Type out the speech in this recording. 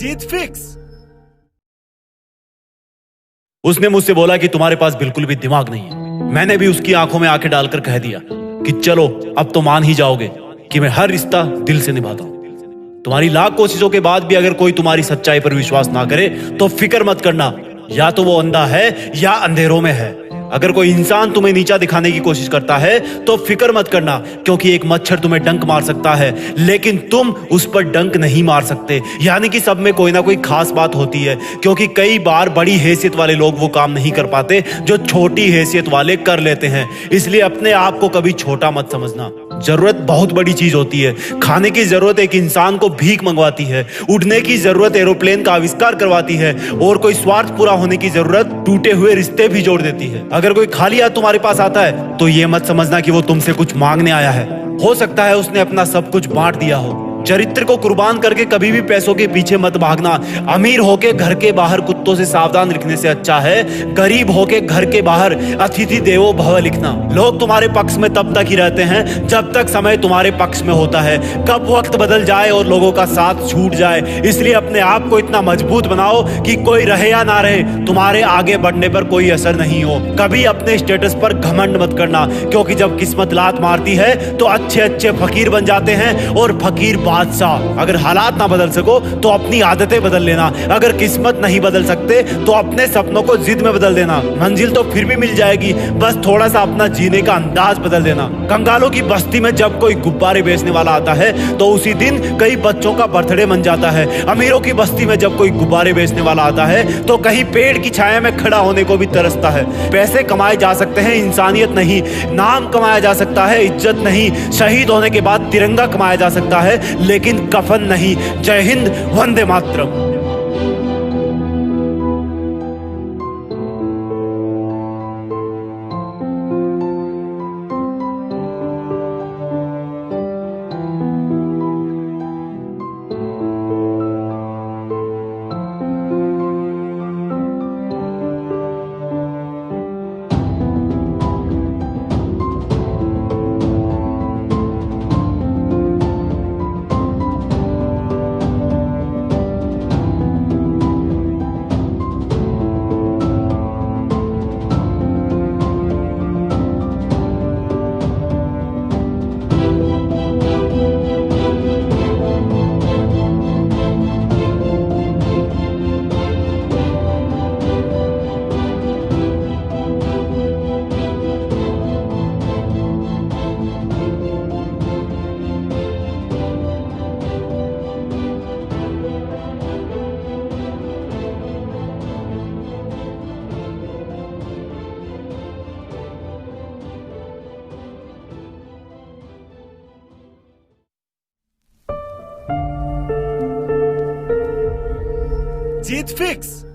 जीत fix. उसने मुझसे बोला कि तुम्हारे पास बिल्कुल भी दिमाग नहीं है। मैंने भी उसकी आंखों में आंखें डालकर कह दिया कि चलो अब तो मान ही जाओगे कि मैं हर रिश्ता दिल से निभाता हूं। तुम्हारी लाख कोशिशों के बाद भी अगर कोई तुम्हारी सच्चाई पर विश्वास ना करे तो फिक्र मत करना, या तो वो अंधा है या अंधेरों में है। अगर कोई इंसान तुम्हें नीचा दिखाने की कोशिश करता है तो फिक्र मत करना, क्योंकि एक मच्छर तुम्हें डंक मार सकता है लेकिन तुम उस पर डंक नहीं मार सकते। यानी कि सब में कोई ना कोई खास बात होती है, क्योंकि कई बार बड़ी हैसियत वाले लोग वो काम नहीं कर पाते जो छोटी हैसियत वाले कर लेते हैं। इसलिए अपने आप को कभी छोटा मत समझना। जरूरत बहुत बड़ी चीज होती है। खाने की जरूरत एक इंसान को भीख मंगवाती है, उड़ने की जरूरत एरोप्लेन का आविष्कार करवाती है, और कोई स्वार्थ पूरा होने की जरूरत टूटे हुए रिश्ते भी जोड़ देती है। अगर कोई खाली हाथ तुम्हारे पास आता है तो ये मत समझना कि वो तुमसे कुछ मांगने आया है। हो सकता है उसने अपना सब कुछ बांट दिया हो। चरित्र को कुर्बान करके कभी भी पैसों के पीछे मत भागना। अमीर होके घर के बाहर कुत्तों से सावधान रखने से अच्छा है गरीब होके घर के बाहर अतिथि देवो भव लिखना। लोग तुम्हारे पक्ष में तब तक ही रहते हैं जब तक समय तुम्हारे पक्ष में होता है। कब वक्त बदल जाए और लोगों का साथ छूट जाए, इसलिए अपने आप को इतना मजबूत बनाओ कि कोई रहे या ना रहे, तुम्हारे आगे बढ़ने पर कोई असर नहीं हो। कभी अपने स्टेटस पर घमंड मत करना, क्योंकि जब किस्मत लात मारती है तो अच्छे अच्छे फकीर बन जाते हैं और फकीर बादशाह। अगर हालात ना बदल सको तो अपनी आदतें बदल लेना। अगर किस्मत नहीं बदल सकते तो अपने सपनों को जिद में बदल देना। मंजिल तो फिर भी मिल जाएगी, बस थोड़ा सा अपना जीने का अंदाज बदल देना। कंगालों की बस्ती में जब कोई गुब्बारे बेचने वाला आता है तो उसी दिन कई बच्चों का बर्थडे बन जाता है। अमीरों की बस्ती में जब कोई गुब्बारे बेचने वाला आता है तो कहीं पेड़ की छाया में खड़ा होने को भी तरसता है। पैसे कमाए जा सकते हैं, इंसानियत नहीं। नाम कमाया जा सकता है, इज्जत नहीं। शहीद होने के बाद तिरंगा कमाया जा सकता है लेकिन कफन नहीं। जय हिंद, वंदे मातरम। जीत फिक्स।